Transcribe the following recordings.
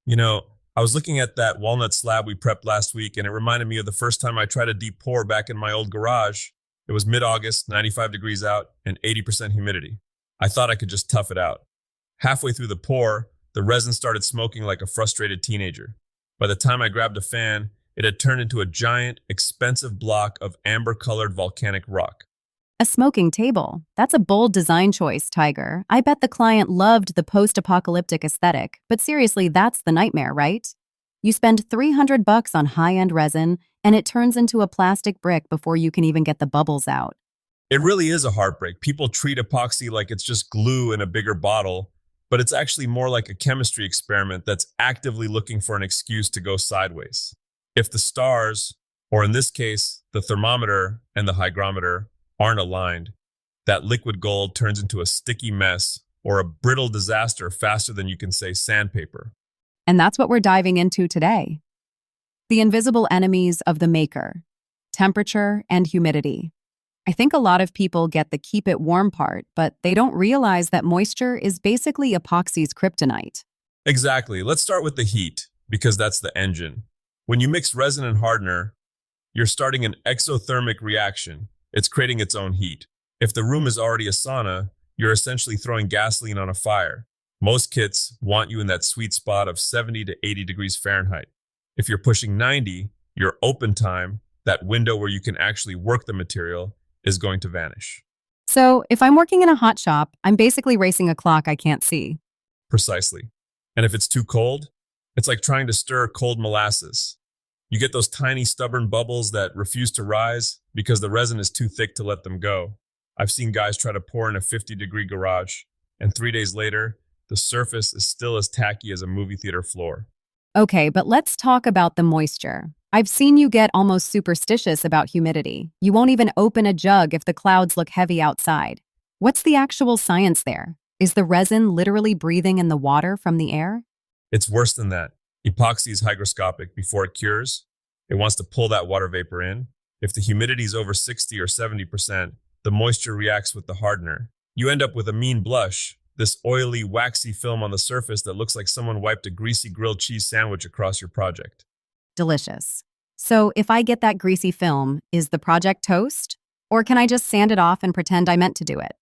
You know, I was looking at that walnut slab we prepped last week, and it reminded me of the first time I tried a deep pour back in my old garage. It was mid-August, 95 degrees out, and 80% humidity. I thought I could just tough it out. Halfway through the pour, the resin started smoking like a frustrated teenager. By the time I grabbed a fan, it had turned into a giant, expensive block of amber-colored volcanic rock. A smoking table. That's a bold design choice, Tiger. I bet the client loved the post-apocalyptic aesthetic, but seriously, that's the nightmare, right? You spend $300 on high-end resin, and it turns into a plastic brick before you can even get the bubbles out. It really is a heartbreak. People treat epoxy like it's just glue in a bigger bottle, but it's actually more like a chemistry experiment that's actively looking for an excuse to go sideways. If the stars, or in this case, the thermometer and the hygrometer, aren't aligned, that liquid gold turns into a sticky mess or a brittle disaster faster than you can say sandpaper. And that's what we're diving into today. The invisible enemies of the maker: temperature and humidity. I think a lot of people get the keep it warm part, but they don't realize that moisture is basically epoxy's kryptonite. Exactly. Let's start with the heat, because that's the engine. When you mix resin and hardener, you're starting an exothermic reaction. It's creating its own heat. If the room is already a sauna, you're essentially throwing gasoline on a fire. Most kits want you in that sweet spot of 70 to 80 degrees Fahrenheit. If you're pushing 90, your open time, that window where you can actually work the material, is going to vanish. So if I'm working in a hot shop, I'm basically racing a clock I can't see. Precisely. And if it's too cold, it's like trying to stir cold molasses. You get those tiny stubborn bubbles that refuse to rise because the resin is too thick to let them go. I've seen guys try to pour in a 50-degree garage, and 3 days later, the surface is still as tacky as a movie theater floor. Okay, but let's talk about the moisture. I've seen you get almost superstitious about humidity. You won't even open a jug if the clouds look heavy outside. What's the actual science there? Is the resin literally breathing in the water from the air? It's worse than that. Epoxy is hygroscopic before it cures. It wants to pull that water vapor in. If the humidity is over 60 or 70%, the moisture reacts with the hardener. You end up with a mean blush, this oily, waxy film on the surface that looks like someone wiped a greasy grilled cheese sandwich across your project. Delicious. So if I get that greasy film, is the project toast? Or can I just sand it off and pretend I meant to do it?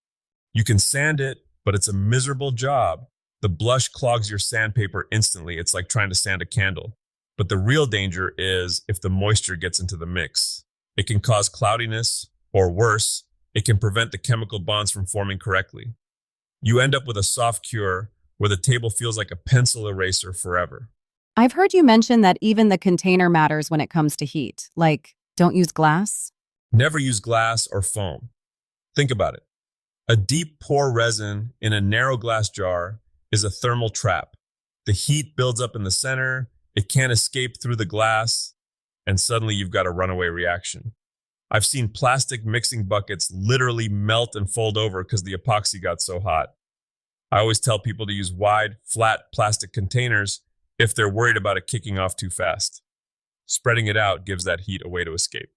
You can sand it, but it's a miserable job. The blush clogs your sandpaper instantly. It's like trying to sand a candle. But the real danger is if the moisture gets into the mix. It can cause cloudiness, or worse, it can prevent the chemical bonds from forming correctly. You end up with a soft cure where the table feels like a pencil eraser forever. I've heard you mention that even the container matters when it comes to heat. Like, don't use glass? Never use glass or foam. Think about it. A deep pour resin in a narrow glass jar is a thermal trap. The heat builds up in the center, it can't escape through the glass, and suddenly you've got a runaway reaction. I've seen plastic mixing buckets literally melt and fold over because the epoxy got so hot. I always tell people to use wide, flat plastic containers if they're worried about it kicking off too fast. Spreading it out gives that heat a way to escape.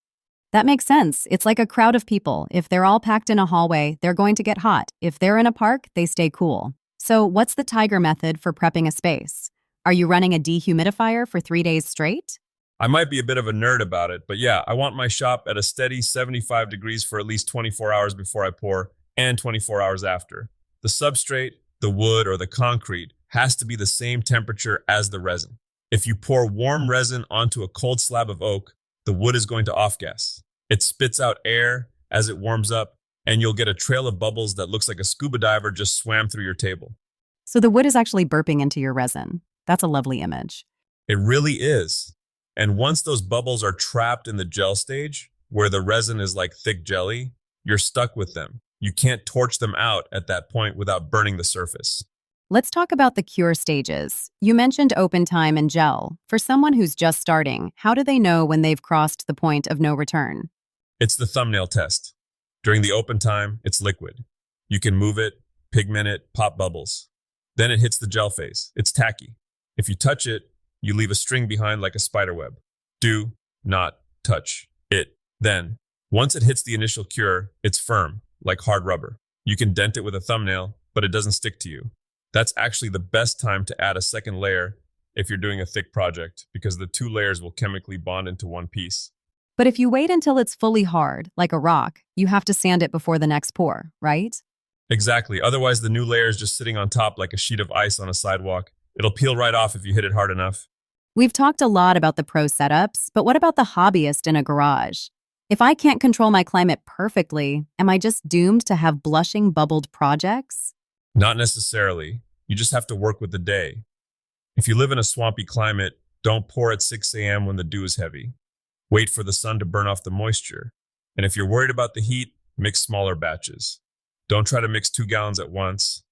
That makes sense. It's like a crowd of people. If they're all packed in a hallway, they're going to get hot. If they're in a park, they stay cool. So what's the Tiger method for prepping a space? Are you running a dehumidifier for 3 days straight? I might be a bit of a nerd about it, but yeah, I want my shop at a steady 75 degrees for at least 24 hours before I pour and 24 hours after. The substrate, the wood, or the concrete has to be the same temperature as the resin. If you pour warm resin onto a cold slab of oak, the wood is going to off-gas. It spits out air as it warms up, and you'll get a trail of bubbles that looks like a scuba diver just swam through your table. So the wood is actually burping into your resin. That's a lovely image. It really is. And once those bubbles are trapped in the gel stage, where the resin is like thick jelly, you're stuck with them. You can't torch them out at that point without burning the surface. Let's talk about the cure stages. You mentioned open time and gel. For someone who's just starting, how do they know when they've crossed the point of no return? It's the thumbnail test. During the open time, it's liquid. You can move it, pigment it, pop bubbles. Then it hits the gel phase. It's tacky. If you touch it, you leave a string behind like a spider web. Do not touch it. Then, once it hits the initial cure, it's firm, like hard rubber. You can dent it with a thumbnail, but it doesn't stick to you. That's actually the best time to add a second layer if you're doing a thick project because the two layers will chemically bond into one piece. But if you wait until it's fully hard, like a rock, you have to sand it before the next pour, right? Exactly. Otherwise, the new layer is just sitting on top like a sheet of ice on a sidewalk. It'll peel right off if you hit it hard enough. We've talked a lot about the pro setups, but what about the hobbyist in a garage? If I can't control my climate perfectly, am I just doomed to have blushing, bubbled projects? Not necessarily. You just have to work with the day. If you live in a swampy climate, don't pour at 6 a.m. when the dew is heavy. Wait for the sun to burn off the moisture. And if you're worried about the heat, mix smaller batches. Don't try to mix 2 gallons at once.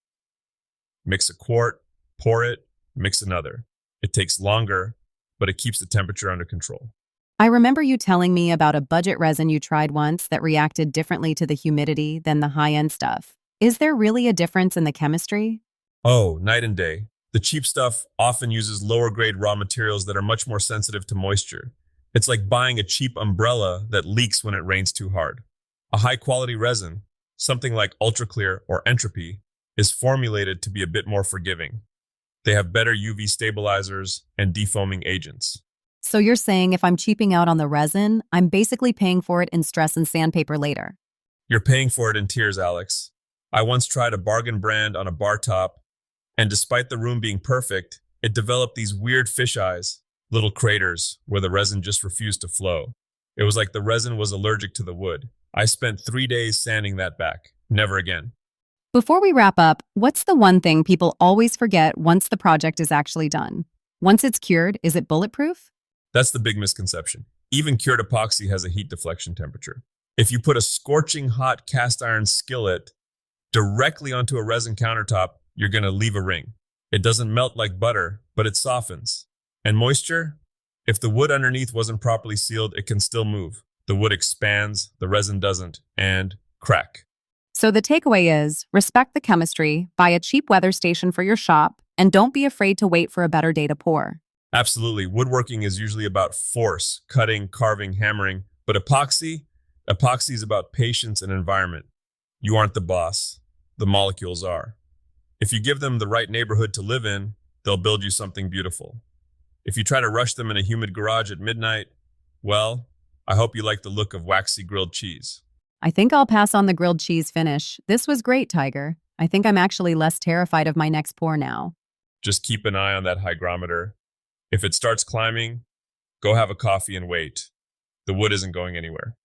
Mix a quart, pour it, mix another. It takes longer, but it keeps the temperature under control. I remember you telling me about a budget resin you tried once that reacted differently to the humidity than the high-end stuff. Is there really a difference in the chemistry? Oh, night and day. The cheap stuff often uses lower grade raw materials that are much more sensitive to moisture. It's like buying a cheap umbrella that leaks when it rains too hard. A high quality resin, something like ultra clear or entropy, is formulated to be a bit more forgiving. They have better UV stabilizers and defoaming agents. So you're saying if I'm cheaping out on the resin, I'm basically paying for it in stress and sandpaper later. You're paying for it in tears, Alex. I once tried a bargain brand on a bar top, and despite the room being perfect, it developed these weird fish eyes, little craters where the resin just refused to flow. It was like the resin was allergic to the wood. I spent 3 days sanding that back. Never again. Before we wrap up, what's the one thing people always forget once the project is actually done? Once it's cured, is it bulletproof? That's the big misconception. Even cured epoxy has a heat deflection temperature. If you put a scorching hot cast iron skillet directly onto a resin countertop, you're going to leave a ring. It doesn't melt like butter, but it softens. And moisture? If the wood underneath wasn't properly sealed, it can still move. The wood expands, the resin doesn't, and crack. So the takeaway is respect the chemistry, buy a cheap weather station for your shop, and don't be afraid to wait for a better day to pour. Absolutely. Woodworking is usually about force, cutting, carving, hammering. But epoxy is about patience and environment. You aren't the boss. The molecules are. If you give them the right neighborhood to live in, they'll build you something beautiful. If you try to rush them in a humid garage at midnight, well, I hope you like the look of waxy grilled cheese. I think I'll pass on the grilled cheese finish. This was great, Tiger. I think I'm actually less terrified of my next pour now. Just keep an eye on that hygrometer. If it starts climbing, go have a coffee and wait. The wood isn't going anywhere.